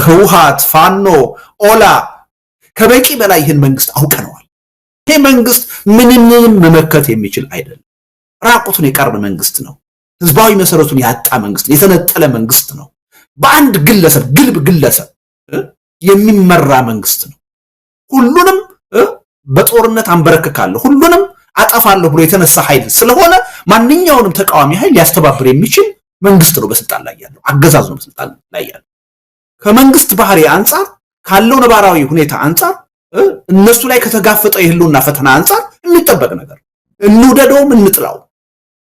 ህውሃት ፋኖ ኦላ ከበቂ በላይ ይህን መንግስት አውቀነዋል። ይሄ መንግስት ምንም መመከት የሚችል አይደለም። ራቁቱን የቀረ መንግስት ነው። ህዝባዊ መሰረቱን ያጣ መንግስት፣ የተነጠለ መንግስት ነው። በአንድ ግለሰብ ግልብ ግለሰብ የሚመራ መንግስት ነው። ሁሉንም በጦርነት አንበረክካለሁ፣ ሁሉንም አጠፋለሁ ብሎ የተነሳ ኃይል ስለሆነ ማንኛውንም ተቃዋሚ ኃይል ሊያስተባብር የሚችል መንግስት ነው በስልጣን ላይ ያለው፣ አገዛዝ ነው በስልጣን ላይ ያለው። ከመንግስት ባህሪ አንጻር ካለው ነባራዊ ሁኔታ አንጻር እነሱ ላይ ከተጋፈጠው የህልውና ፈተና አንጻር የሚጠበቅ ነገር እንውደደውም እንጥላው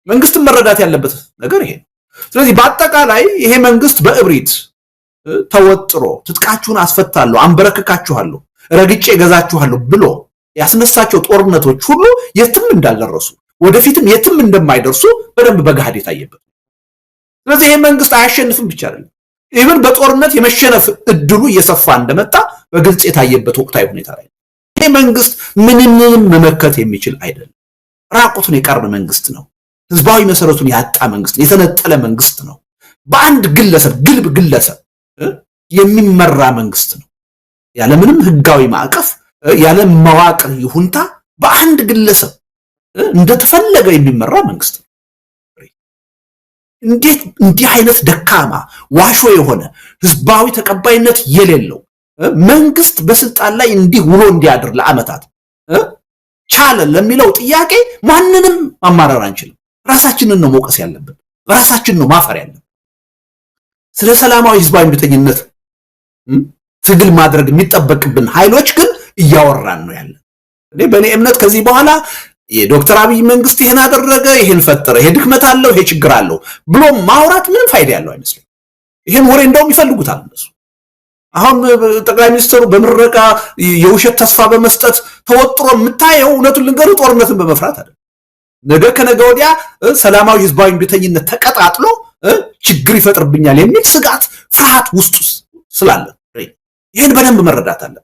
መንግስትን መረዳት ያለበት ነገር ይሄ ነው። ስለዚህ በአጠቃላይ ይሄ መንግስት በእብሪት ተወጥሮ ትጥቃችሁን አስፈታለሁ፣ አንበረክካችኋለሁ፣ ረግጬ ገዛችኋለሁ ብሎ ያስነሳቸው ጦርነቶች ሁሉ የትም እንዳልደረሱ ወደፊትም የትም እንደማይደርሱ በደንብ በገሃድ የታየበት። ስለዚህ ይሄ መንግስት አያሸንፍም ብቻ አይደለም፣ ኢቭን በጦርነት የመሸነፍ እድሉ እየሰፋ እንደመጣ በግልጽ የታየበት ወቅታዊ ሁኔታ ላይ ይሄ መንግስት ምንም መመከት የሚችል አይደለም። ራቁቱን የቀረ መንግስት ነው። ህዝባዊ መሰረቱን ያጣ መንግስት፣ የተነጠለ መንግስት ነው። በአንድ ግለሰብ ግልብ ግለሰብ የሚመራ መንግስት ነው። ያለምንም ህጋዊ ማዕቀፍ ያለ መዋቅር ይሁንታ በአንድ ግለሰብ እንደተፈለገ የሚመራ መንግስት ነው። እንዴት እንዲህ አይነት ደካማ ዋሾ የሆነ ህዝባዊ ተቀባይነት የሌለው መንግስት በስልጣን ላይ እንዲህ ውሎ እንዲያድር ለአመታት ቻለ ለሚለው ጥያቄ ማንንም ማማረር አንችልም። ራሳችንን ነው መውቀስ ያለብን፣ ራሳችንን ነው ማፈር ያለብን። ስለ ሰላማዊ ህዝባዊ እምቢተኝነት ትግል ማድረግ የሚጠበቅብን ኃይሎች ግን እያወራን ነው ያለን። በእኔ እምነት ከዚህ በኋላ የዶክተር አብይ መንግስት ይሄን አደረገ፣ ይሄን ፈጠረ፣ ይሄ ድክመት አለው፣ ይሄ ችግር አለው ብሎ ማውራት ምንም ፋይዳ ያለው አይመስልም። ይሄን ወሬ እንደውም ይፈልጉታል እነሱ። አሁን ጠቅላይ ሚኒስትሩ በምረቃ የውሸት ተስፋ በመስጠት ተወጥሮ የምታየው እውነቱን ልንገሩ ጦርነትን በመፍራት አይደል። ነገ ከነገ ወዲያ ሰላማዊ ህዝባዊ እምቢተኝነት ተቀጣጥሎ ችግር ይፈጥርብኛል የሚል ስጋት ፍርሃት ውስጥ ስላለ ይሄን በደንብ መረዳት አለ።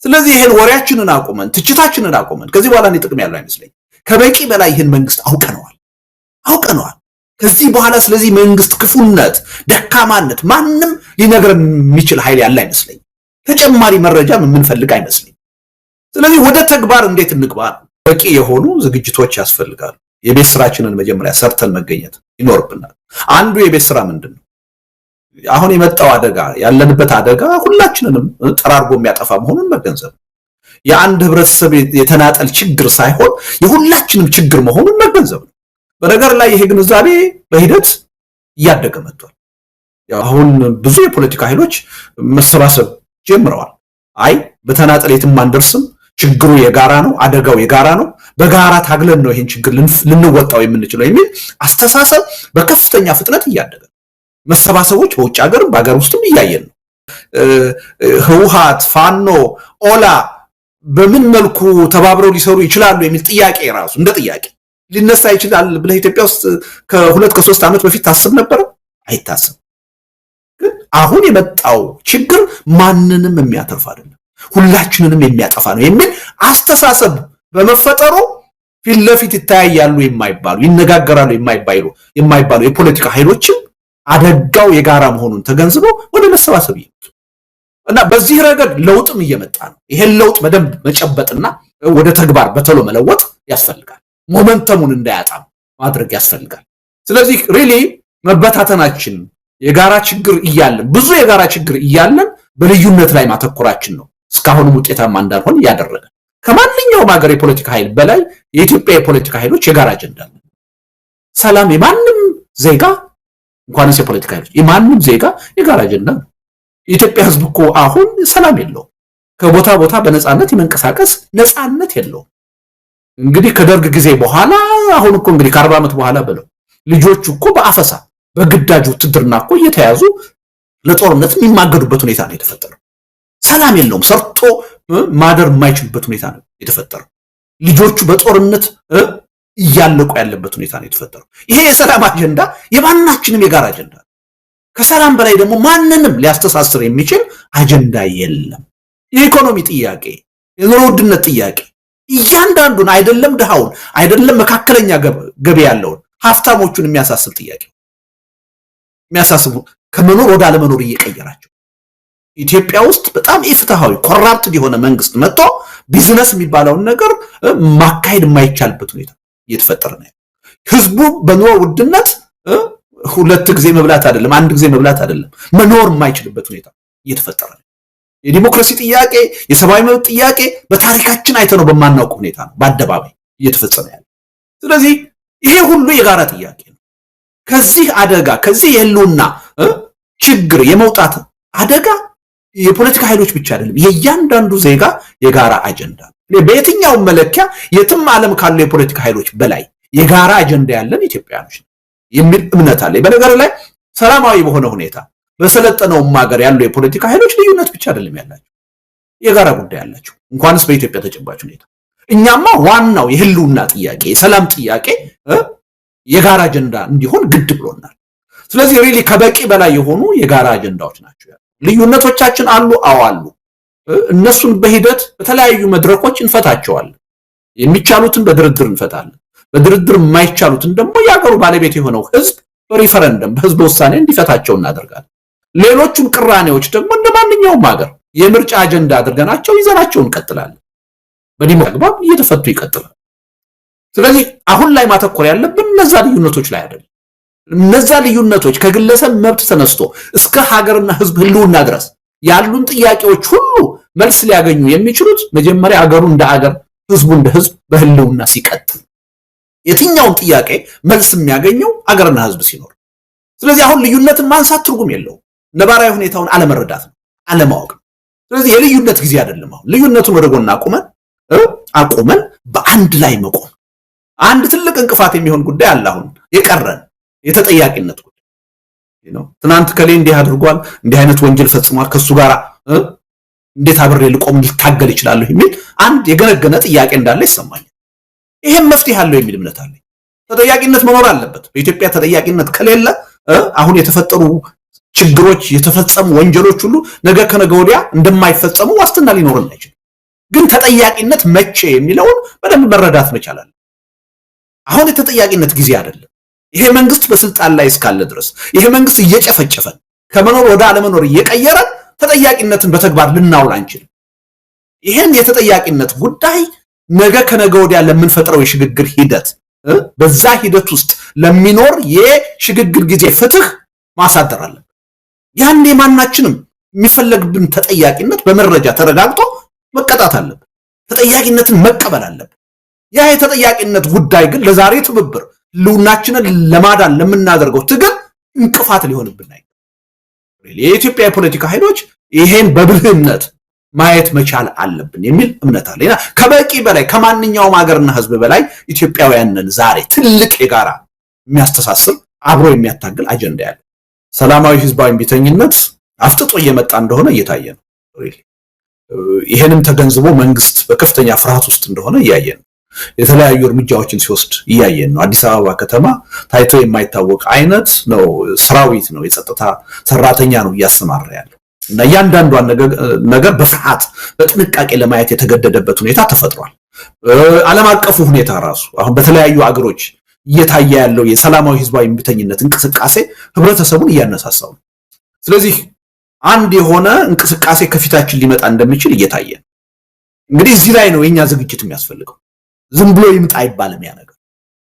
ስለዚህ ይሄን ወሬያችንን አቁመን ትችታችንን አቁመን ከዚህ በኋላ እኔ ጥቅም ያለው አይመስለኝ። ከበቂ በላይ ይሄን መንግስት አውቀነዋል። ከዚህ በኋላ ስለዚህ መንግስት ክፉነት፣ ደካማነት ማንም ሊነግረን የሚችል ኃይል ያለ አይመስለኝ። ተጨማሪ መረጃም የምንፈልግ አይመስለኝ። ስለዚህ ወደ ተግባር እንዴት እንግባ? በቂ የሆኑ ዝግጅቶች ያስፈልጋሉ። የቤት ስራችንን መጀመሪያ ሰርተን መገኘት ይኖርብናል። አንዱ የቤት ስራ ምንድነው? አሁን የመጣው አደጋ ያለንበት አደጋ ሁላችንንም ጠራርጎ የሚያጠፋ መሆኑን መገንዘብ፣ የአንድ ህብረተሰብ የተናጠል ችግር ሳይሆን የሁላችንም ችግር መሆኑን መገንዘብ ነው። በነገር ላይ ይሄ ግንዛቤ በሂደት እያደገ መጥቷል። አሁን ብዙ የፖለቲካ ኃይሎች መሰባሰብ ጀምረዋል። አይ በተናጠል የትም አንደርስም፣ ችግሩ የጋራ ነው፣ አደጋው የጋራ ነው፣ በጋራ ታግለን ነው ይሄን ችግር ልንወጣው የምንችለው የሚል አስተሳሰብ በከፍተኛ ፍጥነት እያደገ መሰባሰቦች በውጭ ሀገርም በአገር ውስጥም እያየን ነው። ህውሃት ፋኖ ኦላ በምን መልኩ ተባብረው ሊሰሩ ይችላሉ የሚል ጥያቄ ራሱ እንደ ጥያቄ ሊነሳ ይችላል ብለህ ኢትዮጵያ ውስጥ ከ2-3 ዓመት በፊት ታስብ ነበር? አይታሰብ። ግን አሁን የመጣው ችግር ማንንም የሚያተርፍ አይደለም፣ ሁላችንንም የሚያጠፋ ነው የሚል አስተሳሰብ በመፈጠሩ ፊት ለፊት ይተያያሉ የማይባሉ ይነጋገራሉ የማይባሉ የፖለቲካ ኃይሎችም አደጋው የጋራ መሆኑን ተገንዝበው ወደ መሰባሰብ ይመጡ እና በዚህ ረገድ ለውጥም እየመጣ ነው። ይሄን ለውጥ በደንብ መጨበጥና ወደ ተግባር በተሎ መለወጥ ያስፈልጋል። ሞመንተሙን እንዳያጣ ማድረግ ያስፈልጋል። ስለዚህ ሪሊ መበታተናችን የጋራ ችግር እያለን ብዙ የጋራ ችግር እያለን በልዩነት ላይ ማተኮራችን ነው እስካሁንም ውጤታማ እንዳልሆን ያደረገ። ከማንኛውም ሀገር የፖለቲካ ኃይል በላይ የኢትዮጵያ የፖለቲካ ኃይሎች የጋራ አጀንዳ አለ። ሰላም የማንም ዜጋ እንኳንስ የፖለቲካ ኃይሎች የማንም ዜጋ የጋራ አጀንዳ ነው። የኢትዮጵያ ህዝብ እኮ አሁን ሰላም የለውም። ከቦታ ቦታ በነፃነት የመንቀሳቀስ ነፃነት የለውም። እንግዲህ ከደርግ ጊዜ በኋላ አሁን እኮ እንግዲህ ከ40 ዓመት በኋላ ብለው ልጆቹ እኮ በአፈሳ በግዳጅ ውትድርና እኮ እየተያዙ ለጦርነት የሚማገዱበት ሁኔታ ነው የተፈጠረው። ሰላም የለውም። ሰርቶ ማደር የማይችልበት ሁኔታ ነው የተፈጠረው። ልጆቹ በጦርነት እያለቁ ያለበት ሁኔታ ነው የተፈጠረው። ይሄ የሰላም አጀንዳ የማናችንም የጋራ አጀንዳ ነው። ከሰላም በላይ ደግሞ ማንንም ሊያስተሳስር የሚችል አጀንዳ የለም። የኢኮኖሚ ጥያቄ፣ የኑሮ ውድነት ጥያቄ እያንዳንዱን አይደለም ድሃውን አይደለም መካከለኛ ገቢ ያለውን ሀብታሞቹን የሚያሳስብ ጥያቄ የሚያሳስቡ ከመኖር ወደ አለመኖር እየቀየራቸው ኢትዮጵያ ውስጥ በጣም ኢፍትሃዊ ኮራፕትድ የሆነ መንግስት መጥቶ ቢዝነስ የሚባለውን ነገር ማካሄድ የማይቻልበት ሁኔታ እየተፈጠረ ነው። ህዝቡ በኑሮ ውድነት ሁለት ጊዜ መብላት አይደለም አንድ ጊዜ መብላት አይደለም መኖር የማይችልበት ሁኔታ እየተፈጠረ ነው። የዲሞክራሲ ጥያቄ የሰብአዊ መብት ጥያቄ በታሪካችን አይተነው በማናውቅ ሁኔታ ነው በአደባባይ እየተፈጸመ ያለው። ስለዚህ ይሄ ሁሉ የጋራ ጥያቄ ነው። ከዚህ አደጋ ከዚህ የህልውና ችግር የመውጣት አደጋ የፖለቲካ ኃይሎች ብቻ አይደለም የእያንዳንዱ ዜጋ የጋራ አጀንዳ ነው። በየትኛው መለኪያ የትም ዓለም ካሉ የፖለቲካ ኃይሎች በላይ የጋራ አጀንዳ ያለን ኢትዮጵያኖች የሚል እምነት አለ። በነገር ላይ ሰላማዊ በሆነ ሁኔታ በሰለጠነው ሀገር ያሉ የፖለቲካ ኃይሎች ልዩነት ብቻ አይደለም ያላቸው የጋራ ጉዳይ ያላቸው እንኳንስ በኢትዮጵያ ተጨባጭ ሁኔታ እኛማ ዋናው የህልውና ጥያቄ የሰላም ጥያቄ የጋራ አጀንዳ እንዲሆን ግድ ብሎናል። ስለዚህ ሪሊ ከበቂ በላይ የሆኑ የጋራ አጀንዳዎች ናቸው። ልዩነቶቻችን አሉ አሉ እነሱን በሂደት በተለያዩ መድረኮች እንፈታቸዋለን። የሚቻሉትን በድርድር እንፈታለን። በድርድር የማይቻሉትን ደግሞ የሀገሩ ባለቤት የሆነው ህዝብ በሪፈረንደም በህዝብ ውሳኔ እንዲፈታቸው እናደርጋለን። ሌሎቹን ቅራኔዎች ደግሞ እንደማንኛውም ሀገር የምርጫ አጀንዳ አድርገናቸው ይዘናቸው እንቀጥላለን። በዲሞክራሲ አግባብ እየተፈቱ ይቀጥላል። ስለዚህ አሁን ላይ ማተኮር ያለብን እነዛ ልዩነቶች ላይ አይደለም። እነዛ ልዩነቶች ከግለሰብ መብት ተነስቶ እስከ ሀገርና ህዝብ ህልውና ድረስ ያሉን ጥያቄዎች ሁሉ መልስ ሊያገኙ የሚችሉት መጀመሪያ ሀገሩ እንደ ሀገር ህዝቡ እንደ ህዝብ በህልውና ሲቀጥል የትኛውም ጥያቄ መልስ የሚያገኘው ሀገርና ህዝብ ሲኖር። ስለዚህ አሁን ልዩነትን ማንሳት ትርጉም የለውም። ነባራዊ ሁኔታውን አለመረዳት ነው፣ አለማወቅ ነው። ስለዚህ የልዩነት ጊዜ አይደለም። አሁን ልዩነቱን ወደ ጎን አቁመን በአንድ ላይ መቆም አንድ ትልቅ እንቅፋት የሚሆን ጉዳይ አለ። አሁን የቀረን የተጠያቂነት ጉዳይ ነው። ትናንት ከሌ እንዲህ አድርጓል እንዲህ አይነት ወንጀል ፈጽሟል ከሱ ጋር እንዴት አብሬ ልቆም ልታገል ይችላል የሚል አንድ የገነገነ ጥያቄ እንዳለ ይሰማኛል። ይሄም መፍትሄ አለው የሚል እምነት አለ። ተጠያቂነት መኖር አለበት። በኢትዮጵያ ተጠያቂነት ከሌለ አሁን የተፈጠሩ ችግሮች የተፈጸሙ ወንጀሎች ሁሉ ነገ ከነገ ወዲያ እንደማይፈጸሙ ዋስትና ሊኖርን አይችልም። ግን ተጠያቂነት መቼ የሚለውን በደንብ መረዳት መቻል አለ። አሁን የተጠያቂነት ጊዜ አይደለም። ይሄ መንግስት በስልጣን ላይ እስካለ ድረስ ይሄ መንግስት እየጨፈጨፈን ከመኖር ወደ አለመኖር እየቀየረን ተጠያቂነትን በተግባር ልናውል አንችልም። ይሄን የተጠያቂነት ጉዳይ ነገ ከነገ ወዲያ ለምንፈጥረው የሽግግር ሂደት በዛ ሂደት ውስጥ ለሚኖር የሽግግር ጊዜ ፍትህ ማሳደር አለብን። ያኔ ማናችንም የሚፈለግብን ተጠያቂነት በመረጃ ተረጋግጦ መቀጣት አለብን። ተጠያቂነትን መቀበል አለብን። ያ የተጠያቂነት ጉዳይ ግን ለዛሬ ትብብር ህልውናችንን ለማዳን ለምናደርገው ትግል እንቅፋት ሊሆንብን አይገባም። የኢትዮጵያ የፖለቲካ ኃይሎች ይሄን በብልህነት ማየት መቻል አለብን የሚል እምነት አለና ከበቂ በላይ ከማንኛውም ሀገርና ህዝብ በላይ ኢትዮጵያውያንን ዛሬ ትልቅ የጋራ የሚያስተሳስብ አብሮ የሚያታግል አጀንዳ ያለ ሰላማዊ ህዝባዊ ቢተኝነት አፍጥጦ እየመጣ እንደሆነ እየታየ ነው። ይሄንም ተገንዝቦ መንግስት በከፍተኛ ፍርሃት ውስጥ እንደሆነ እያየን ነው። የተለያዩ እርምጃዎችን ሲወስድ እያየን ነው። አዲስ አበባ ከተማ ታይቶ የማይታወቅ አይነት ነው ሰራዊት ነው የጸጥታ ሰራተኛ ነው እያሰማራ ያለው እና እያንዳንዷን ነገር በፍርሃት በጥንቃቄ ለማየት የተገደደበት ሁኔታ ተፈጥሯል። ዓለም አቀፉ ሁኔታ ራሱ አሁን በተለያዩ አገሮች እየታየ ያለው የሰላማዊ ህዝባዊ እምቢተኝነት እንቅስቃሴ ህብረተሰቡን እያነሳሳው ነው። ስለዚህ አንድ የሆነ እንቅስቃሴ ከፊታችን ሊመጣ እንደሚችል እየታየ ነው። እንግዲህ እዚህ ላይ ነው የኛ ዝግጅት የሚያስፈልገው። ዝም ብሎ ይምጣ አይባልም።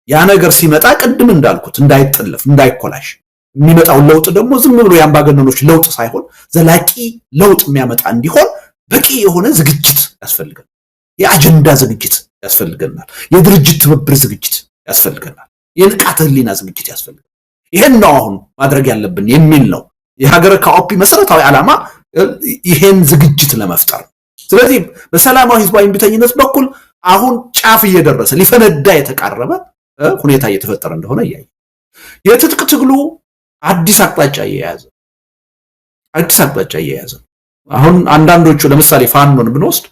ያ ነገር ሲመጣ ቅድም እንዳልኩት እንዳይጠለፍ እንዳይኮላሽ የሚመጣው ለውጥ ደግሞ ዝም ብሎ የአምባገነኖች ለውጥ ሳይሆን ዘላቂ ለውጥ የሚያመጣ እንዲሆን በቂ የሆነ ዝግጅት ያስፈልገናል። የአጀንዳ ዝግጅት ያስፈልገናል። የድርጅት ትብብር ዝግጅት ያስፈልገናል። የንቃተ ህሊና ዝግጅት ያስፈልገናል። ይሄን ነው አሁን ማድረግ ያለብን የሚል ነው የሀገረ ካኦፒ መሰረታዊ ዓላማ ይሄን ዝግጅት ለመፍጠር። ስለዚህ በሰላማዊ ህዝባዊ እምቢተኝነት በኩል አሁን ጫፍ እየደረሰ ሊፈነዳ የተቃረበ ሁኔታ እየተፈጠረ እንደሆነ እያየ የትጥቅ ትግሉ አዲስ አቅጣጫ እየያዘ አሁን አንዳንዶቹ ለምሳሌ ፋኖን ብንወስድ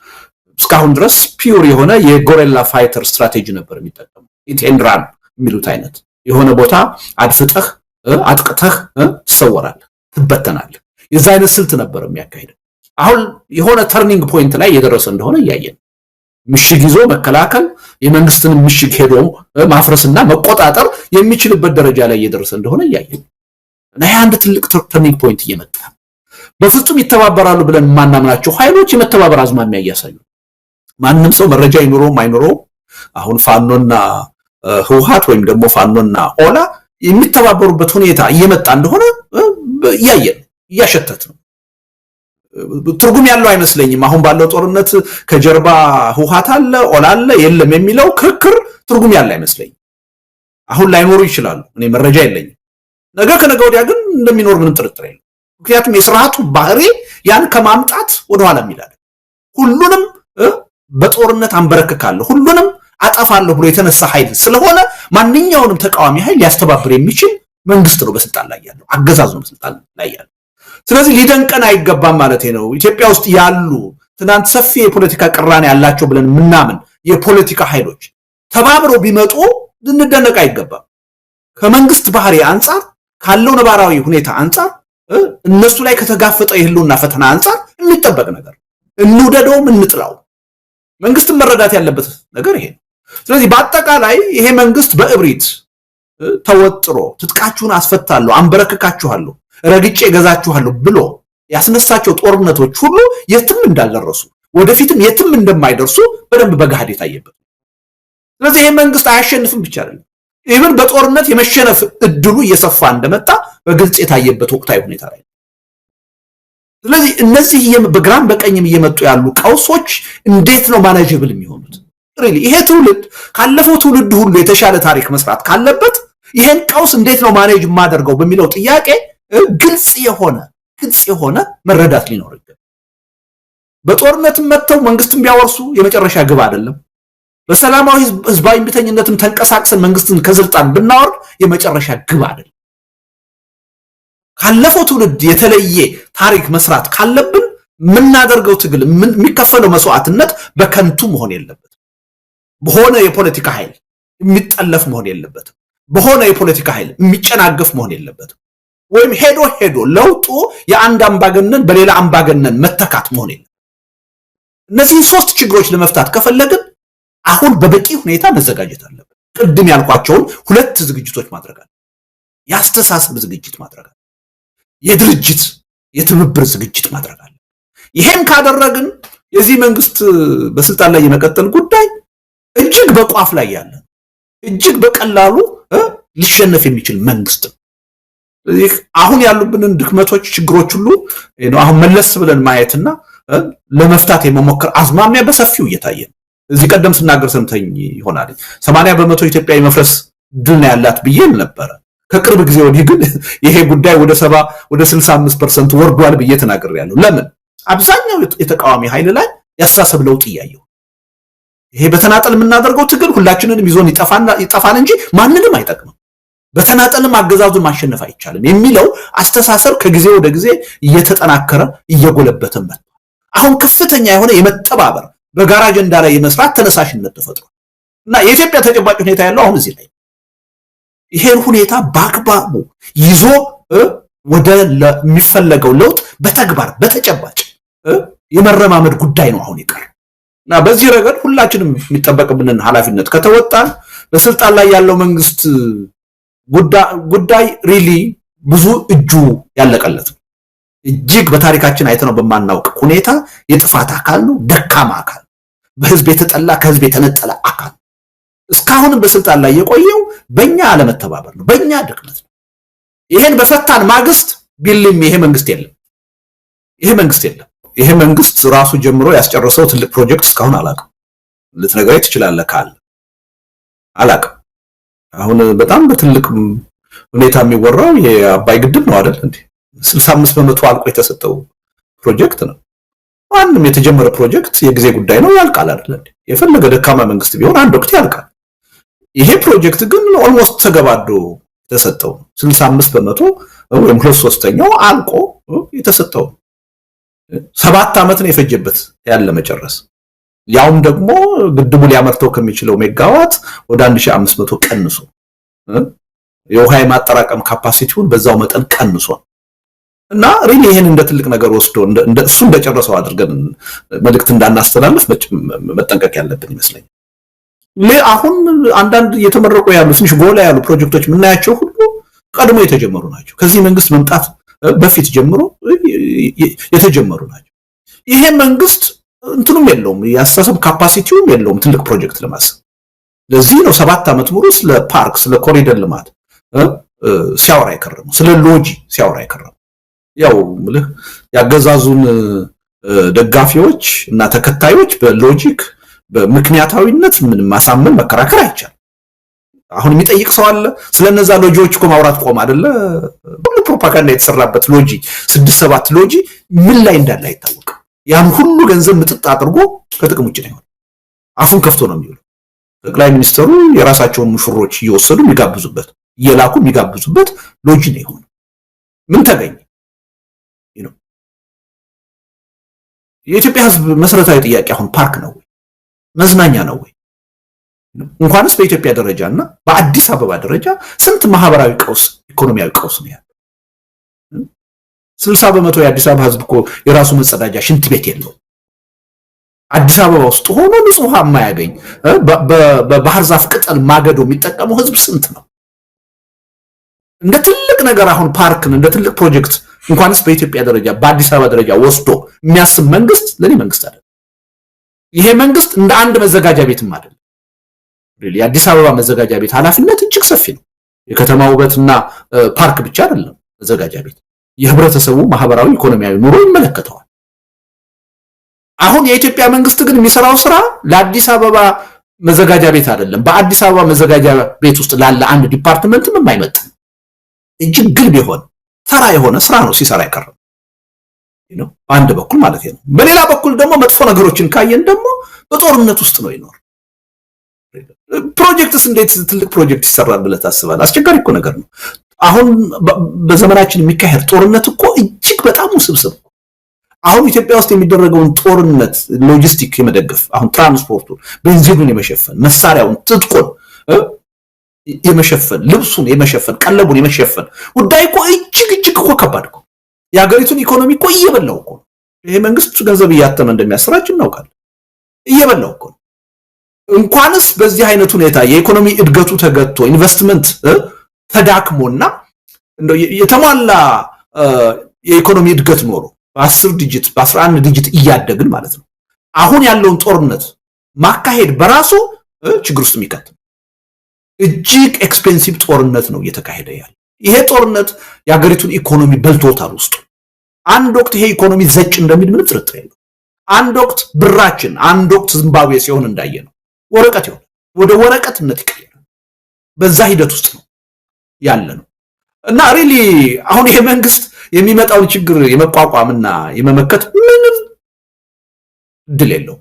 እስካሁን ድረስ ፒውር የሆነ የጎሬላ ፋይተር ስትራቴጂ ነበር የሚጠቀሙ ኢት ኤንድ ራን የሚሉት አይነት የሆነ ቦታ አድፍጠህ አጥቅተህ ትሰወራለህ፣ ትበተናለህ። የዛ አይነት ስልት ነበር የሚያካሂደው። አሁን የሆነ ተርኒንግ ፖይንት ላይ የደረሰ እንደሆነ እያየን ምሽግ ይዞ መከላከል የመንግስትን ምሽግ ሄዶ ማፍረስና መቆጣጠር የሚችልበት ደረጃ ላይ እየደረሰ እንደሆነ እያየን እና አንድ ትልቅ ተርኒንግ ፖይንት እየመጣ በፍጹም ይተባበራሉ ብለን ማናምናቸው ኃይሎች የመተባበር አዝማሚያ እያሳዩ ማንም ሰው መረጃ ይኑረው አይኑረው አሁን ፋኖና ህውሃት ወይም ደግሞ ፋኖና ኦላ የሚተባበሩበት ሁኔታ እየመጣ እንደሆነ እያሸተት ነው። ትርጉም ያለው አይመስለኝም። አሁን ባለው ጦርነት ከጀርባ ህውሃት አለ ኦላ አለ የለም የሚለው ክርክር ትርጉም ያለው አይመስለኝም። አሁን ላይኖሩ ይችላሉ፣ እኔ መረጃ የለኝም። ነገ ከነገ ወዲያ ግን እንደሚኖር ምንም ጥርጥር የለም። ምክንያቱም የስርዓቱ ባህሪ ያን ከማምጣት ወደኋላ የሚላል ሁሉንም በጦርነት አንበረክካለሁ ሁሉንም አጣፋለሁ ብሎ የተነሳ ኃይል ስለሆነ ማንኛውንም ተቃዋሚ ኃይል ሊያስተባብር የሚችል መንግስት ነው በስልጣን ላይ ያለው፣ አገዛዝ ነው በስልጣን ላይ ያለው። ስለዚህ ሊደንቀን አይገባም ማለት ነው። ኢትዮጵያ ውስጥ ያሉ ትናንት ሰፊ የፖለቲካ ቅራኔ ያላቸው ብለን ምናምን የፖለቲካ ኃይሎች ተባብረው ቢመጡ ልንደነቅ አይገባም። ከመንግስት ባህሪ አንጻር ካለው ነባራዊ ሁኔታ አንጻር እነሱ ላይ ከተጋፈጠ የህልውና ፈተና አንጻር የሚጠበቅ ነገር እንውደደውም እንጥላው መንግስትን መረዳት ያለበት ነገር ይሄ ነው። ስለዚህ በአጠቃላይ ይሄ መንግስት በእብሪት ተወጥሮ ትጥቃችሁን አስፈታለሁ አንበረክካችኋለሁ ረግጬ ገዛችኋለሁ ብሎ ያስነሳቸው ጦርነቶች ሁሉ የትም እንዳልደረሱ ወደፊትም የትም እንደማይደርሱ በደንብ በጋድ የታየበት። ስለዚህ ይሄ መንግስት አያሸንፍም ብቻ አይደለም ኢቭን በጦርነት የመሸነፍ እድሉ እየሰፋ እንደመጣ በግልጽ የታየበት ወቅታዊ ሁኔታ ላይ። ስለዚህ እነዚህ በግራም በቀኝም እየመጡ ያሉ ቀውሶች እንዴት ነው ማኔጀብል የሚሆኑት? ሪሊ ይሄ ትውልድ ካለፈው ትውልድ ሁሉ የተሻለ ታሪክ መስራት ካለበት ይሄን ቀውስ እንዴት ነው ማኔጅ ማደርገው በሚለው ጥያቄ ግልጽ የሆነ መረዳት ሊኖር ይገባል። በጦርነትም መተው መንግስትን ቢያወርሱ የመጨረሻ ግብ አይደለም። በሰላማዊ ህዝባዊ እምቢተኝነትም ተንቀሳቅሰን መንግስትን ከስልጣን ብናወርድ የመጨረሻ ግብ አይደለም። ካለፈው ትውልድ የተለየ ታሪክ መስራት ካለብን ምናደርገው ትግል የሚከፈለው መስዋዕትነት በከንቱ መሆን የለበትም። በሆነ የፖለቲካ ኃይል የሚጠለፍ መሆን የለበትም። በሆነ የፖለቲካ ኃይል የሚጨናገፍ መሆን የለበትም። ወይም ሄዶ ለውጡ የአንድ አምባገነን በሌላ አምባገነን መተካት መሆን የለበትም። እነዚህን ሶስት ችግሮች ለመፍታት ከፈለግን አሁን በበቂ ሁኔታ መዘጋጀት አለብን። ቅድም ያልኳቸውን ሁለት ዝግጅቶች ማድረግ አለ። የአስተሳሰብ ዝግጅት ማድረግ አለ። የድርጅት የትብብር ዝግጅት ማድረግ አለ። ይሄን ካደረግን የዚህ መንግስት በስልጣን ላይ የመቀጠል ጉዳይ እጅግ በቋፍ ላይ ያለ እጅግ በቀላሉ ሊሸነፍ የሚችል መንግስት ነው። ስለዚህ አሁን ያሉብንን ድክመቶች ችግሮች ሁሉ አሁን መለስ ብለን ማየትና ለመፍታት የመሞከር አዝማሚያ በሰፊው እየታየ ነው። እዚህ ቀደም ስናገር ሰምተኝ ይሆናል 80% ኢትዮጵያ የመፍረስ ድል ነው ያላት ብዬ ነበር። ከቅርብ ጊዜ ወዲህ ግን ይሄ ጉዳይ ወደ 65% ወርዷል ብዬ ተናግሬያለሁ። ለምን? አብዛኛው የተቃዋሚ ኃይል ላይ ያሳሰብ ለውጥ እያየው ይሄ በተናጠል የምናደርገው ትግል ሁላችንንም ይዞን ይጠፋን እንጂ ማንንም አይጠቅምም። በተናጠልም አገዛዙን ማሸነፍ አይቻልም የሚለው አስተሳሰብ ከጊዜ ወደ ጊዜ እየተጠናከረ እየጎለበተ መጥቷል። አሁን ከፍተኛ የሆነ የመተባበር በጋራ አጀንዳ ላይ የመስራት ተነሳሽነት ተፈጥሯል እና የኢትዮጵያ ተጨባጭ ሁኔታ ያለው አሁን እዚህ ላይ ይሄን ሁኔታ በአግባቡ ይዞ ወደ የሚፈለገው ለውጥ በተግባር በተጨባጭ የመረማመድ ጉዳይ ነው አሁን ይቀር እና በዚህ ረገድ ሁላችንም የሚጠበቅብንን ኃላፊነት ከተወጣን በስልጣን ላይ ያለው መንግስት ጉዳይ ሪሊ ብዙ እጁ ያለቀለት ነው። እጅግ በታሪካችን አይተነው በማናውቅ ሁኔታ የጥፋት አካል ነው፣ ደካማ አካል፣ በህዝብ የተጠላ ከህዝብ የተነጠለ አካል እስካሁንም በስልጣን ላይ የቆየው በእኛ አለመተባበር ነው፣ በእኛ ድክመት ነው። ይሄን በፈታን ማግስት ቢልም ይሄ መንግስት የለም። ይሄ መንግስት ራሱ ጀምሮ ያስጨረሰው ትልቅ ፕሮጀክት እስካሁን አላውቅም። ልትነግረኝ ትችላለህ ካለ አላውቅም። አሁን በጣም በትልቅ ሁኔታ የሚወራው የአባይ ግድብ ነው አይደል እንዴ? 65% አልቆ የተሰጠው ፕሮጀክት ነው። ማንም የተጀመረ ፕሮጀክት የጊዜ ጉዳይ ነው፣ ያልቃል አይደል እንዴ? የፈለገ ደካማ መንግስት ቢሆን አንድ ወቅት ያልቃል። ይሄ ፕሮጀክት ግን ኦልሞስት ተገባዶ የተሰጠው 65% ወይም 2/3 አልቆ የተሰጠው 7 ዓመት ነው የፈጀበት ያለ መጨረስ። ያውም ደግሞ ግድቡ ሊያመርተው ከሚችለው ሜጋዋት ወደ 1500 ቀንሶ የውሃ ማጠራቀም ካፓሲቲውን በዛው መጠን ቀንሶ እና ሪሊ ይሄን እንደ ትልቅ ነገር ወስዶ እሱ እንደጨረሰው አድርገን መልእክት እንዳናስተላልፍ መጠንቀቅ ያለብን ይመስለኛል። አሁን አንዳንድ እየተመረቁ ያሉ ትንሽ ጎላ ያሉ ፕሮጀክቶች ምናያቸው ሁሉ ቀድሞ የተጀመሩ ናቸው። ከዚህ መንግስት መምጣት በፊት ጀምሮ የተጀመሩ ናቸው። ይሄ መንግስት እንትኑም የለውም ያስተሳሰብ ካፓሲቲውም የለውም ትልቅ ፕሮጀክት ለማሰብ። ለዚህ ነው 7 ዓመት ሙሉ ስለ ፓርክ ስለ ኮሪደር ልማት ሲያወራ የከረመው፣ ስለ ሎጂ ሲያወራ የከረመው። ያው ምልህ ያገዛዙን ደጋፊዎች እና ተከታዮች በሎጂክ በምክንያታዊነት ምን ማሳመን መከራከር አይቻልም። አሁን የሚጠይቅ ሰው አለ? ስለነዛ ሎጂዎች እኮ ማውራት ቆም አይደለ? ሁሉ ፕሮፓጋንዳ የተሰራበት ሎጂ 6-7 ሎጂ ምን ላይ እንዳለ አይታወቅም። ያን ሁሉ ገንዘብ ምጥጥ አድርጎ ከጥቅም ውጭ ነው። አፉን ከፍቶ ነው የሚውለው። ጠቅላይ ሚኒስትሩ የራሳቸውን ሙሽሮች እየወሰዱ የሚጋብዙበት እየላኩ የሚጋብዙበት ሎጂ ነው የሆነው። ምን ተገኘ? የኢትዮጵያ ሕዝብ መሰረታዊ ጥያቄ አሁን ፓርክ ነው ወይ መዝናኛ ነው ወይ? እንኳንስ በኢትዮጵያ ደረጃና በአዲስ አበባ ደረጃ ስንት ማህበራዊ ቀውስ ኢኮኖሚያዊ ቀውስ ነው ያለው። 60% የአዲስ አበባ ሕዝብ እኮ የራሱ መጸዳጃ ሽንት ቤት የለው። አዲስ አበባ ውስጥ ሆኖ ንጹህ ውሃ የማያገኝ በባህር ዛፍ ቅጠል ማገዶ የሚጠቀመው ሕዝብ ስንት ነው? እንደ ትልቅ ነገር አሁን ፓርክን እንደ ትልቅ ፕሮጀክት እንኳንስ በኢትዮጵያ ደረጃ በአዲስ አበባ ደረጃ ወስዶ የሚያስብ መንግስት ለኔ መንግስት አይደለም። ይሄ መንግስት እንደ አንድ መዘጋጃ ቤትም አይደለም። የአዲስ አበባ መዘጋጃ ቤት ኃላፊነት እጅግ ሰፊ ነው። የከተማ ውበትና ፓርክ ብቻ አይደለም መዘጋጃ ቤት፣ የህብረተሰቡ ማህበራዊ ኢኮኖሚያዊ ኑሮ ይመለከተዋል። አሁን የኢትዮጵያ መንግስት ግን የሚሰራው ስራ ለአዲስ አበባ መዘጋጃ ቤት አይደለም። በአዲስ አበባ መዘጋጃ ቤት ውስጥ ላለ አንድ ዲፓርትመንትም የማይመጥን እጅግ ግልብ የሆነ ተራ የሆነ ስራ ነው ሲሰራ ያቀረበው ነው በአንድ በኩል ማለት ነው። በሌላ በኩል ደግሞ መጥፎ ነገሮችን ካየን ደግሞ በጦርነት ውስጥ ነው ይኖር። ፕሮጀክትስ እንዴት ትልቅ ፕሮጀክት ይሰራል ብለህ ታስባለህ? አስቸጋሪ እኮ ነገር ነው። አሁን በዘመናችን የሚካሄድ ጦርነት እኮ እጅግ በጣም ውስብስብ። አሁን ኢትዮጵያ ውስጥ የሚደረገውን ጦርነት ሎጂስቲክ የመደገፍ አሁን ትራንስፖርቱን፣ ቤንዚኑን የመሸፈን መሳሪያውን፣ ትጥቁን የመሸፈን ልብሱን የመሸፈን ቀለቡን የመሸፈን ጉዳይ እኮ እጅግ እኮ ከባድ እኮ የሀገሪቱን ኢኮኖሚ እኮ እየበላው እኮ ይሄ መንግስት ገንዘብ እያተመ እንደሚያሰራጭ እናውቃለን። እየበላው እኮ እንኳንስ በዚህ አይነት ሁኔታ የኢኮኖሚ እድገቱ ተገጥቶ ኢንቨስትመንት ተዳክሞና እንደው የተሟላ የኢኮኖሚ እድገት ኖሮ በ10 ዲጂት በ11 ዲጂት እያደግን ማለት ነው። አሁን ያለውን ጦርነት ማካሄድ በራሱ ችግር ውስጥ የሚከት እጅግ ኤክስፔንሲቭ ጦርነት ነው እየተካሄደ ያለ። ይሄ ጦርነት የሀገሪቱን ኢኮኖሚ በልቶታል ውስጡ። አንድ ወቅት ይሄ ኢኮኖሚ ዘጭ እንደሚል ምንም ጥርጥር የለው። አንድ ወቅት ብራችን አንድ ወቅት ዚምባብዌ ሲሆን እንዳየ ነው ወረቀት ይሆን ወደ ወረቀትነት ይቀየራል። በዛ ሂደት ውስጥ ነው ያለ ነው እና ሪሊ አሁን ይሄ መንግስት የሚመጣውን ችግር የመቋቋምና የመመከት ምንም እድል የለው።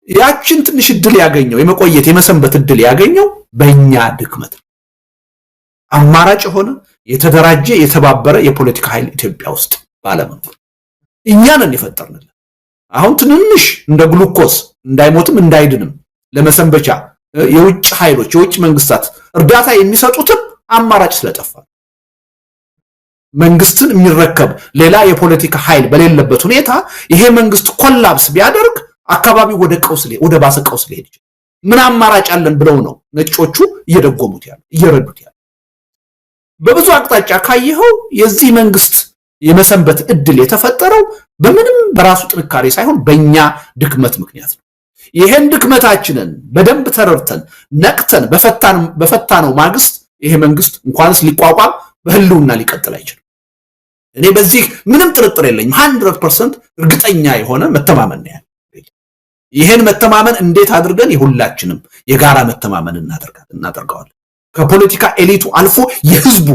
ያችን ትንሽ እድል ያገኘው የመቆየት የመሰንበት እድል ያገኘው በእኛ ድክመት። አማራጭ የሆነ የተደራጀ የተባበረ የፖለቲካ ኃይል ኢትዮጵያ ውስጥ ባለመኖር እኛንን የፈጠርንልን አሁን ትንንሽ እንደ ግሉኮስ እንዳይሞትም እንዳይድንም ለመሰንበቻ የውጭ ኃይሎች የውጭ መንግስታት እርዳታ የሚሰጡትም አማራጭ ስለጠፋ መንግስትን የሚረከብ ሌላ የፖለቲካ ኃይል በሌለበት ሁኔታ ይሄ መንግስት ኮላፕስ ቢያደርግ አካባቢው ወደ ባሰ ቀውስ ሊሄድ ይችላል። ምን አማራጭ አለን ብለው ነው ነጮቹ እየደጎሙት ያለው እየረዱት ያለው። በብዙ አቅጣጫ ካየኸው የዚህ መንግስት የመሰንበት እድል የተፈጠረው በምንም በራሱ ጥንካሬ ሳይሆን በእኛ ድክመት ምክንያት ነው። ይሄን ድክመታችንን በደንብ ተረድተን ነቅተን በፈታነው ማግስት ይሄ መንግስት እንኳንስ ሊቋቋም በህልውና ሊቀጥል አይችልም። እኔ በዚህ ምንም ጥርጥር የለኝም። 100% እርግጠኛ የሆነ መተማመን ነው ያለው። ይሄን መተማመን እንዴት አድርገን የሁላችንም የጋራ መተማመን እናደርገዋለን? ከፖለቲካ ኤሊቱ አልፎ የህዝቡ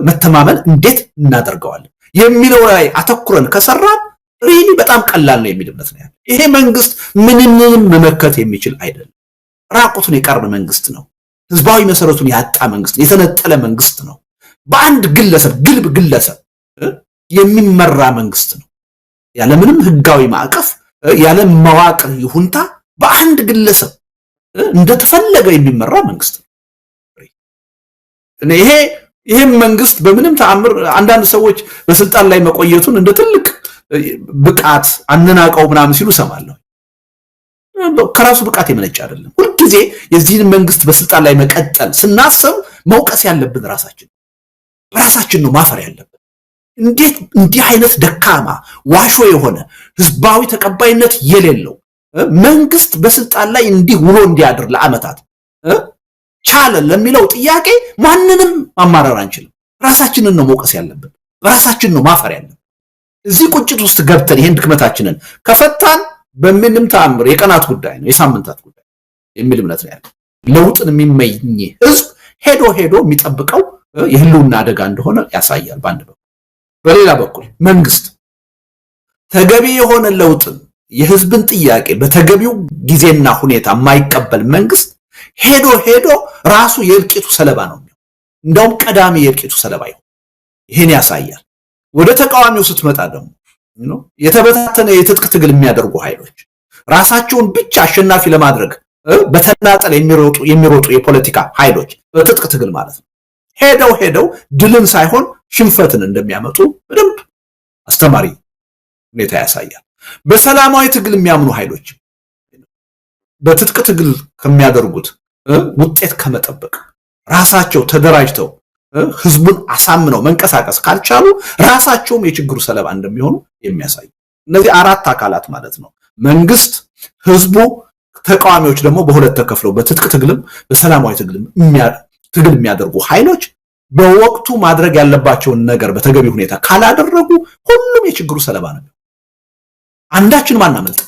መተማመን እንዴት እናደርገዋለን የሚለው ላይ አተኩረን ከሰራን ሪሊ በጣም ቀላል ነው የሚል እምነት ነው ያለው። ይሄ መንግስት ምንም መመከት የሚችል አይደለም። ራቁቱን የቀረ መንግስት ነው። ህዝባዊ መሰረቱን ያጣ መንግስት፣ የተነጠለ መንግስት ነው። በአንድ ግልብ ግለሰብ የሚመራ መንግስት ነው። ያለምንም ህጋዊ ማዕቀፍ ያለ መዋቅር ይሁንታ በአንድ ግለሰብ እንደተፈለገ የሚመራ መንግስት ነው። ይሄ መንግስት በምንም ተአምር አንዳንድ ሰዎች በስልጣን ላይ መቆየቱን እንደ ትልቅ ብቃት አነናቀው ምናምን ሲሉ ሰማለሁ። ከራሱ ብቃት የመነጨ አይደለም። ሁልጊዜ የዚህን መንግስት በስልጣን ላይ መቀጠል ስናስብ መውቀስ ያለብን ራሳችን ነው ማፈር ያለብን። እንዴት እንዲህ አይነት ደካማ ዋሾ የሆነ ህዝባዊ ተቀባይነት የሌለው መንግስት በስልጣን ላይ እንዲህ ውሎ እንዲያድር ለአመታት ቻለ ለሚለው ጥያቄ ማንንም ማማረር አንችልም። ራሳችንን ነው መውቀስ ያለብን፣ ራሳችንን ነው ማፈር ያለብን። እዚህ ቁጭት ውስጥ ገብተን ይሄን ድክመታችንን ከፈታን በምንም ተአምር የቀናት ጉዳይ ነው፣ የሳምንታት ጉዳይ የሚል እምነት ነው ያለው። ለውጥን የሚመኝ ህዝብ ሄዶ የሚጠብቀው የህልውና አደጋ እንደሆነ ያሳያል በአንድ በኩል። በሌላ በኩል መንግስት ተገቢ የሆነ ለውጥን የህዝብን ጥያቄ በተገቢው ጊዜና ሁኔታ የማይቀበል መንግስት ሄዶ ራሱ የእልቂቱ ሰለባ ነው የሚሆነው። እንደውም ቀዳሚ የእልቂቱ ሰለባ ይሆን። ይሄን ያሳያል። ወደ ተቃዋሚው ስትመጣ ደግሞ የተበታተነ የትጥቅ ትግል የሚያደርጉ ኃይሎች ራሳቸውን ብቻ አሸናፊ ለማድረግ በተናጠል የሚሮጡ የፖለቲካ ኃይሎች በትጥቅ ትግል ማለት ነው ሄደው ድልን ሳይሆን ሽንፈትን እንደሚያመጡ በደንብ አስተማሪ ሁኔታ ያሳያል። በሰላማዊ ትግል የሚያምኑ ኃይሎች በትጥቅ ትግል ከሚያደርጉት ውጤት ከመጠበቅ ራሳቸው ተደራጅተው ህዝቡን አሳምነው መንቀሳቀስ ካልቻሉ ራሳቸውም የችግሩ ሰለባ እንደሚሆኑ የሚያሳይ እነዚህ አራት አካላት ማለት ነው። መንግስት፣ ህዝቡ፣ ተቃዋሚዎች ደግሞ በሁለት ተከፍለው በትጥቅ ትግልም በሰላማዊ ትግል የሚያደርጉ ኃይሎች በወቅቱ ማድረግ ያለባቸውን ነገር በተገቢ ሁኔታ ካላደረጉ ሁሉም የችግሩ ሰለባ ነው። አንዳችን ማናመልጥ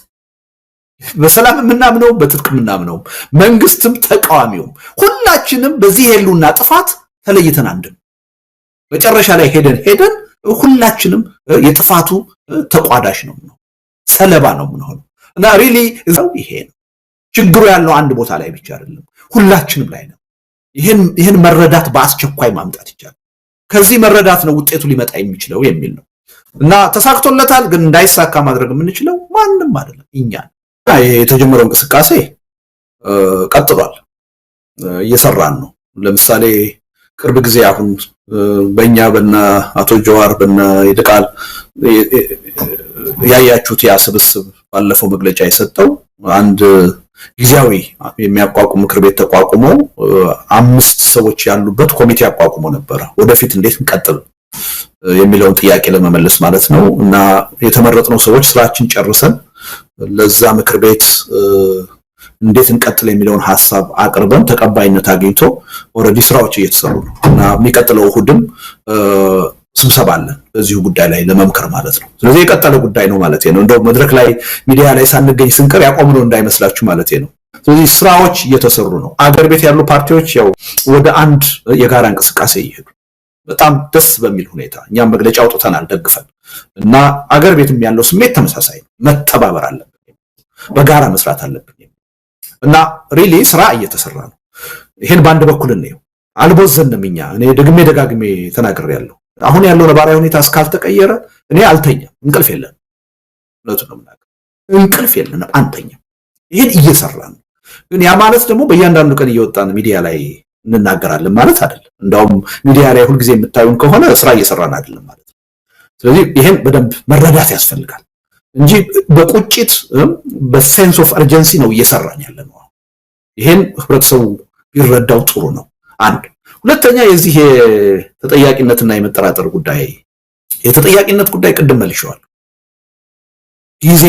በሰላም የምናምነው በትጥቅ የምናምነው መንግስትም ተቃዋሚውም ሁላችንም በዚህ የህልውና ጥፋት ተለይተን አንድ ነው። መጨረሻ ላይ ሄደን ሁላችንም የጥፋቱ ተቋዳሽ ነው፣ ሰለባ ነው የምንሆነው እና ሪሊ እዛው ይሄ ነው ችግሩ ያለው አንድ ቦታ ላይ ብቻ አይደለም፣ ሁላችንም ላይ ነው። ይሄን መረዳት በአስቸኳይ ማምጣት ይቻላል። ከዚህ መረዳት ነው ውጤቱ ሊመጣ የሚችለው የሚል ነው እና ተሳክቶለታል። ግን እንዳይሳካ ማድረግ የምንችለው ማንም አይደለም እኛ። የተጀመረው እንቅስቃሴ ቀጥሏል፣ እየሰራን ነው። ለምሳሌ ቅርብ ጊዜ አሁን በእኛ በና አቶ ጀዋር በና ይልቃል ያያችሁት ያ ስብስብ ባለፈው መግለጫ የሰጠው አንድ ጊዜያዊ የሚያቋቁም ምክር ቤት ተቋቁሞ 5 ሰዎች ያሉበት ኮሚቴ አቋቁሞ ነበር። ወደፊት እንዴት እንቀጥል የሚለውን ጥያቄ ለመመለስ ማለት ነው እና የተመረጥነው ሰዎች ስራችን ጨርሰን ለዛ ምክር ቤት እንዴት እንቀጥል የሚለውን ሐሳብ አቅርበን ተቀባይነት አግኝቶ ኦሬዲ ስራዎች እየተሰሩ ነው እና የሚቀጥለው እሁድም ስብሰባ አለ በዚሁ ጉዳይ ላይ ለመምከር ማለት ነው። ስለዚህ የቀጠለ ጉዳይ ነው ማለት ነው። እንደው መድረክ ላይ ሚዲያ ላይ ሳንገኝ ስንቀር ያቆምነው እንዳይመስላችሁ ማለት ነው። ስለዚህ ስራዎች እየተሰሩ ነው። አገር ቤት ያሉ ፓርቲዎች ያው ወደ አንድ የጋራ እንቅስቃሴ ይሄዱ በጣም ደስ በሚል ሁኔታ እኛም መግለጫ አውጥተናል ደግፈን እና አገር ቤትም ያለው ስሜት ተመሳሳይ ነው። መተባበር አለብን፣ በጋራ መስራት አለብን እና ሪሊ ስራ እየተሰራ ነው። ይሄን በአንድ በኩል ነው አልቦዘንም። እኔ ደጋግሜ ተናግሬያለሁ። አሁን ያለው ነባራዊ ሁኔታ እስካልተቀየረ እኔ አልተኛም። እንቅልፍ የለንም፣ እውነቱን ነው የምናገር፣ እንቅልፍ የለንም፣ አንተኛም። ይሄን እየሰራን ነው። ግን ያ ማለት ደግሞ በእያንዳንዱ ቀን እየወጣን ሚዲያ ላይ እንናገራለን ማለት አይደለም። እንደውም ሚዲያ ላይ ሁልጊዜ የምታዩን ከሆነ ስራ እየሰራን አይደለም ማለት ነው። ስለዚህ ይሄን በደንብ መረዳት ያስፈልጋል እንጂ በቁጭት በሴንስ ኦፍ አርጀንሲ ነው እየሰራን ያለነው። ይሄን ህብረተሰቡ ቢረዳው ጥሩ ነው። አንድ ሁለተኛ የዚህ የተጠያቂነትና የመጠራጠር ጉዳይ የተጠያቂነት ጉዳይ ቅድም መልሼዋለሁ። ጊዜ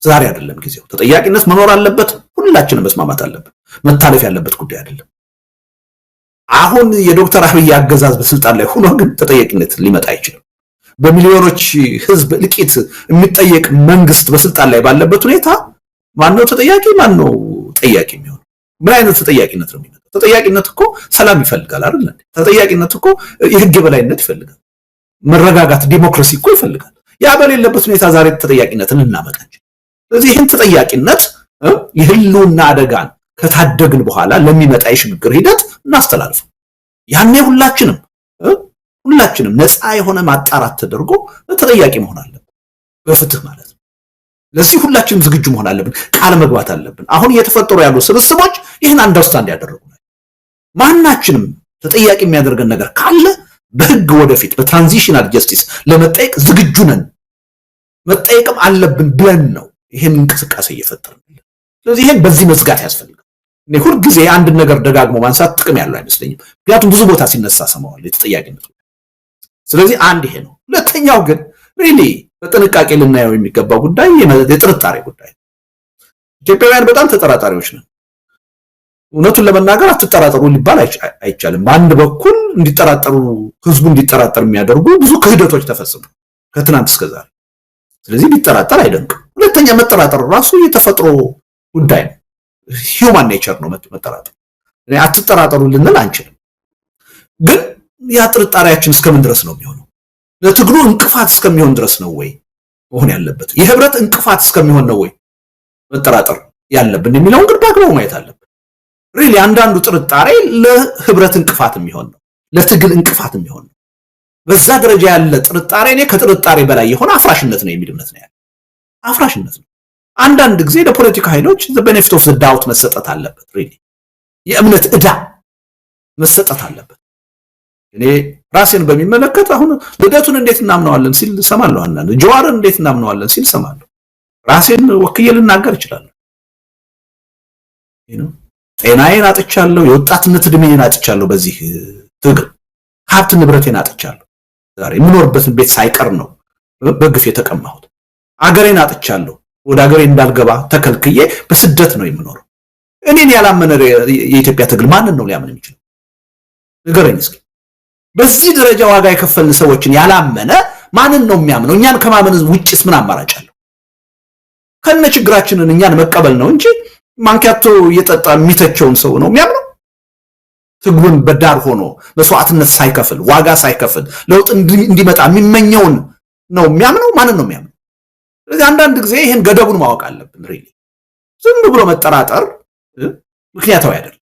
ዛሬ አይደለም ጊዜው። ተጠያቂነት መኖር አለበት፣ ሁላችንም መስማማት አለበት። መታለፍ ያለበት ጉዳይ አይደለም። አሁን የዶክተር አብይ አገዛዝ በስልጣን ላይ ሆኖ ግን ተጠያቂነት ሊመጣ አይችልም። በሚሊዮኖች ህዝብ እልቂት የሚጠየቅ መንግስት በስልጣን ላይ ባለበት ሁኔታ ማነው ተጠያቂ ማነው ጠያቂ የሚሆነው? ምን አይነት ተጠያቂነት ነው የሚመጣው? ተጠያቂነት እኮ ሰላም ይፈልጋል አይደል? ተጠያቂነት እኮ የህግ የበላይነት ይፈልጋል፣ መረጋጋት፣ ዲሞክራሲ እኮ ይፈልጋል። ያ በሌለበት ሁኔታ ዛሬ ተጠያቂነትን እናመጣ እንጂ። ስለዚህ ይህን ተጠያቂነት የህልውና አደጋን ከታደግን በኋላ ለሚመጣ የሽግግር ሂደት እናስተላልፈው። ያኔ ሁላችንም ነፃ የሆነ ማጣራት ተደርጎ ተጠያቂ መሆን አለብን፣ በፍትህ ማለት ነው። ለዚህ ሁላችንም ዝግጁ መሆን አለብን፣ ቃል መግባት አለብን። አሁን እየተፈጠሩ ያሉ ስብስቦች ይህን አንደርስታንድ ያደረጉ ናቸው። ማናችንም ተጠያቂ የሚያደርገን ነገር ካለ በህግ ወደፊት በትራንዚሽናል ጀስቲስ ለመጠየቅ ዝግጁ ነን፣ መጠየቅም አለብን ብለን ነው ይህን እንቅስቃሴ እየፈጠርን። ስለዚህ ይህን በዚህ መዝጋት ያስፈልጋል። እኔ ሁልጊዜ አንድን ነገር ደጋግሞ ማንሳት ጥቅም ያለው አይመስለኝም። ምክንያቱም ብዙ ቦታ ሲነሳ ሰማዋል የተጠያቂነት ስለዚህ አንድ ይሄ ነው። ሁለተኛው ግን ሪሊ በጥንቃቄ ልናየው የሚገባው ጉዳይ የጥርጣሬ ጉዳይ። ኢትዮጵያውያን በጣም ተጠራጣሪዎች ነን። እውነቱን ለመናገር አትጠራጠሩ ሊባል አይቻልም። በአንድ በኩል እንዲጠራጠሩ ህዝቡ እንዲጠራጠር የሚያደርጉ ብዙ ክህደቶች ተፈጽሙ ከትናንት እስከ ዛሬ። ስለዚህ ሊጠራጠር አይደንቅም። ሁለተኛ መጠራጠር ራሱ የተፈጥሮ ጉዳይ ነው። ሂውማን ኔቸር ነው መጠራጠር። አትጠራጠሩ ልንል አንችልም። ግን ያ ጥርጣሬያችን እስከምን ድረስ ነው የሚሆነው? ለትግሉ እንቅፋት እስከሚሆን ድረስ ነው ወይ መሆን ያለበት? የህብረት እንቅፋት እስከሚሆን ነው ወይ መጠራጠር ያለብን የሚለውን ግን በአግባቡ ማየት አለብን። ሪሊ አንዳንዱ ጥርጣሬ ለህብረት እንቅፋት የሚሆን ነው፣ ለትግል እንቅፋት የሚሆን ነው። በዛ ደረጃ ያለ ጥርጣሬ እኔ ከጥርጣሬ በላይ የሆነ አፍራሽነት ነው የሚል እምነት ነው ያለው። አፍራሽነት ነው። አንዳንድ ጊዜ ለፖለቲካ ኃይሎች the benefit of the doubt መሰጠት አለበት። ሪሊ የእምነት ዕዳ መሰጠት አለበት። እኔ ራሴን በሚመለከት አሁን ልደቱን እንዴት እናምነዋለን ሲል ሰማለሁ። አንዳንድ ጀዋርን እንዴት እናምነዋለን ሲል ሰማለሁ። ራሴን ወክዬ ልናገር እችላለሁ። ጤናዬን አጥቻለሁ፣ የወጣትነት እድሜን አጥቻለሁ፣ በዚህ ትግል ሀብት ንብረቴን አጥቻለሁ። ዛሬ የምኖርበትን ቤት ሳይቀር ነው በግፍ የተቀማሁት። አገሬን አጥቻለሁ፣ ወደ አገሬ እንዳልገባ ተከልክዬ በስደት ነው የምኖረው። እኔን ያላመነ የኢትዮጵያ ትግል ማንን ነው ሊያምን የሚችለው? ንገረኝ እስኪ። በዚህ ደረጃ ዋጋ የከፈልን ሰዎችን ያላመነ ማንን ነው የሚያምነው? እኛን ከማመን ውጭስ ምን አማራጭ አለው? ከነ ችግራችንን እኛን መቀበል ነው እንጂ ማንኪያቶ እየጠጣ የሚተቸውን ሰው ነው የሚያምነው? ትግሉን በዳር ሆኖ መስዋዕትነት ሳይከፍል ዋጋ ሳይከፍል ለውጥ እንዲመጣ የሚመኘውን ነው የሚያምነው? ማንን ነው የሚያምነው? ስለዚህ አንዳንድ ጊዜ ይሄን ገደቡን ማወቅ አለብን። ሪሊ ዝም ብሎ መጠራጠር ምክንያታዊ አይደለም።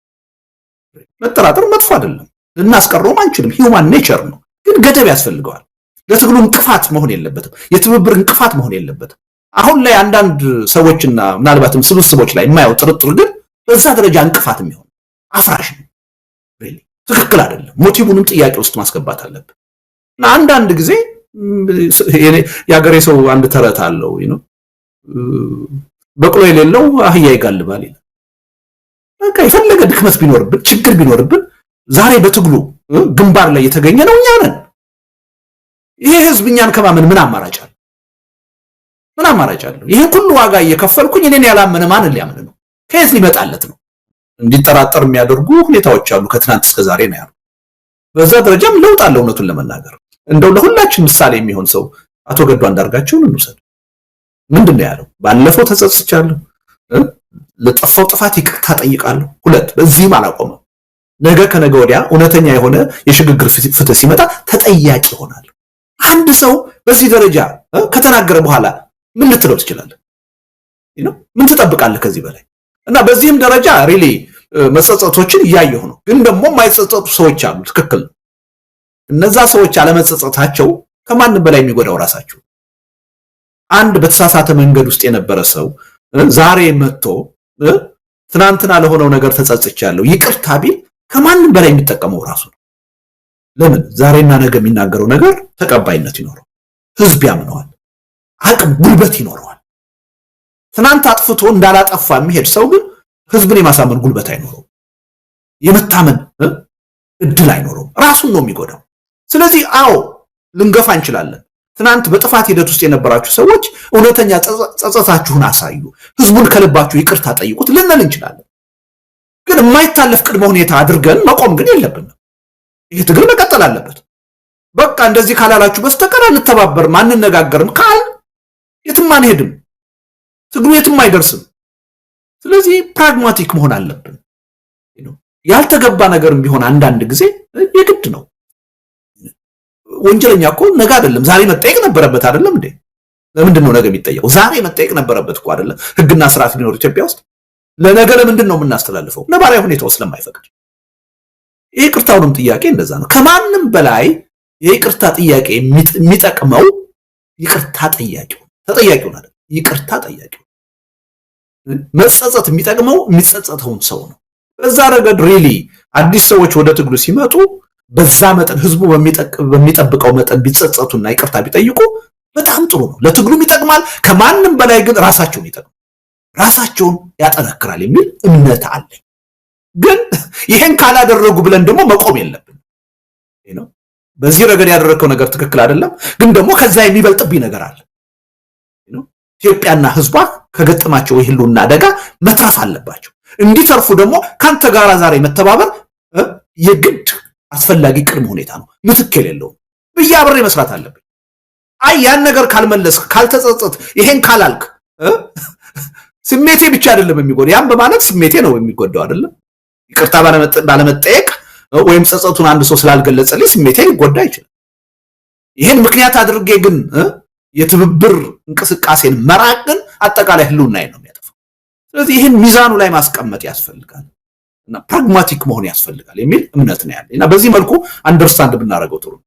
መጠራጠር መጥፎ አይደለም፣ ልናስቀረውም አንችልም። ሂውማን ኔቸር ነው። ግን ገደብ ያስፈልገዋል። ለትግሉ እንቅፋት መሆን የለበትም። የትብብር እንቅፋት መሆን የለበትም። አሁን ላይ አንዳንድ ሰዎችና ምናልባትም ስብስቦች ላይ የማየው ጥርጥር ግን በዛ ደረጃ እንቅፋት የሚሆን አፍራሽ ነው። ሪሊ ትክክል አይደለም። ሞቲቡንም ጥያቄ ውስጥ ማስገባት አለብን። እና አንዳንድ ጊዜ የአገሬ ሰው አንድ ተረት አለው በቅሎ የሌለው አህያ ይጋልባል ይላል። በቃ የፈለገ ድክመት ቢኖርብን ችግር ቢኖርብን ዛሬ በትግሉ ግንባር ላይ የተገኘ ነው እኛ ነን። ይሄ ህዝብ እኛን ከማመን ምን አማራጭ አለ? ምን አማራጭ አለው? ይሄ ሁሉ ዋጋ እየከፈልኩኝ እኔን ያላመነ ማንን ሊያምን ነው? ከየት ሊመጣለት ነው? እንዲጠራጠር የሚያደርጉ ሁኔታዎች አሉ። ከትናንት እስከ ዛሬ ነው ያሉ። በዛ ደረጃም ለውጥ አለ። እውነቱን ለመናገር እንደው ለሁላችን ምሳሌ የሚሆን ሰው አቶ ገዱ አንዳርጋቸውን እንውሰድ። ምንድነው ያለው? ባለፈው ተጸጽቻለሁ፣ ለጠፋው ጥፋት ይቅርታ ጠይቃለሁ። ሁለት በዚህም አላቆመም። ነገ ከነገ ወዲያ እውነተኛ የሆነ የሽግግር ፍትህ ሲመጣ ተጠያቂ ይሆናል። አንድ ሰው በዚህ ደረጃ ከተናገረ በኋላ ምን ልትለው ትችላለህ? ምን ትጠብቃለህ ከዚህ በላይ? እና በዚህም ደረጃ ሪሊ መጸጸቶችን እያየሁ ነው። ግን ደግሞ የማይጸጸቱ ሰዎች አሉ። ትክክል ነው። እነዛ ሰዎች አለመጸጸታቸው ከማንም በላይ የሚጎዳው ራሳቸው። አንድ በተሳሳተ መንገድ ውስጥ የነበረ ሰው ዛሬ መጥቶ ትናንትና ለሆነው ነገር ተጸጽቻለሁ ይቅርታ ቢል ከማንም በላይ የሚጠቀመው ራሱ ነው። ለምን? ዛሬና ነገ የሚናገረው ነገር ተቀባይነት ይኖረው፣ ህዝብ ያምነዋል፣ አቅም ጉልበት ይኖረዋል። ትናንት አጥፍቶ እንዳላጠፋ የሚሄድ ሰው ግን ህዝብን የማሳመን ጉልበት አይኖረው፣ የመታመን እድል አይኖረው፣ ራሱን ነው የሚጎዳው። ስለዚህ አዎ ልንገፋ እንችላለን። ትናንት በጥፋት ሂደት ውስጥ የነበራችሁ ሰዎች እውነተኛ ጸጸታችሁን አሳዩ፣ ህዝቡን ከልባችሁ ይቅርታ ጠይቁት ልንል እንችላለን። ግን የማይታለፍ ቅድመ ሁኔታ አድርገን መቆም ግን የለብንም። ይህ ትግል መቀጠል አለበት። በቃ እንደዚህ ካላላችሁ በስተቀር አንተባበርም፣ አንነጋገርም ካል የትም አንሄድም፣ ትግሉ የትም አይደርስም። ስለዚህ ፕራግማቲክ መሆን አለብን። ያልተገባ ነገርም ቢሆን አንዳንድ ጊዜ የግድ ነው። ወንጀለኛ እኮ ነገ አይደለም ዛሬ መጠየቅ ነበረበት አይደለም እንዴ? ለምንድን ነው ነገ የሚጠየቀው? ዛሬ መጠየቅ ነበረበት እኮ አይደለም? ህግና ስርዓት ሊኖር ኢትዮጵያ ውስጥ ለነገ ለምንድን ነው የምናስተላልፈው? ነባራዊ ሁኔታው ስለማይፈቅድ። የይቅርታውንም ጥያቄ እንደዛ ነው። ከማንም በላይ የይቅርታ ጥያቄ የሚጠቅመው ይቅርታ ጠያቂው ተጠያቂው አይደል? ይቅርታ ጠያቂው መጸጸት የሚጠቅመው የሚጸጸተውን ሰው ነው። በዛ ረገድ ሪሊ አዲስ ሰዎች ወደ ትግሉ ሲመጡ በዛ መጠን ህዝቡ በሚጠብቀው መጠን ቢጸጸቱና ይቅርታ ቢጠይቁ በጣም ጥሩ ነው። ለትግሉም ይጠቅማል። ከማንም በላይ ግን ራሳቸውን ይጠቅማል፣ ራሳቸውን ያጠነክራል የሚል እምነት አለኝ። ግን ይሄን ካላደረጉ ብለን ደግሞ መቆም የለብንም። በዚህ ረገድ ያደረከው ነገር ትክክል አይደለም፣ ግን ደግሞ ከዛ የሚበልጥብኝ ነገር አለ። ኢትዮጵያና ህዝቧ ከገጠማቸው የህልውና አደጋ መትረፍ አለባቸው። እንዲተርፉ ደግሞ ካንተ ጋር ዛሬ መተባበር የግድ አስፈላጊ ቅድመ ሁኔታ ነው፣ ምትክ የሌለው ብዬ አብሬ መስራት አለብኝ። አይ ያን ነገር ካልመለስክ፣ ካልተጸጸት፣ ይሄን ካላልክ ስሜቴ ብቻ አይደለም የሚጎዳው፣ ያም በማለት ስሜቴ ነው የሚጎዳው አይደለም። ይቅርታ ባለመጠየቅ ወይም ጸጸቱን አንድ ሰው ስላልገለጸልኝ ስሜቴ ሊጎዳ ይችላል። ይሄን ምክንያት አድርጌ ግን የትብብር እንቅስቃሴን መራቅ ግን አጠቃላይ ህልውናዬን ነው የሚያጠፋው። ስለዚህ ይሄን ሚዛኑ ላይ ማስቀመጥ ያስፈልጋል እና ፕራግማቲክ መሆን ያስፈልጋል የሚል እምነት ነው ያለኝ እና በዚህ መልኩ አንደርስታንድ ብናደርገው ጥሩ ነው።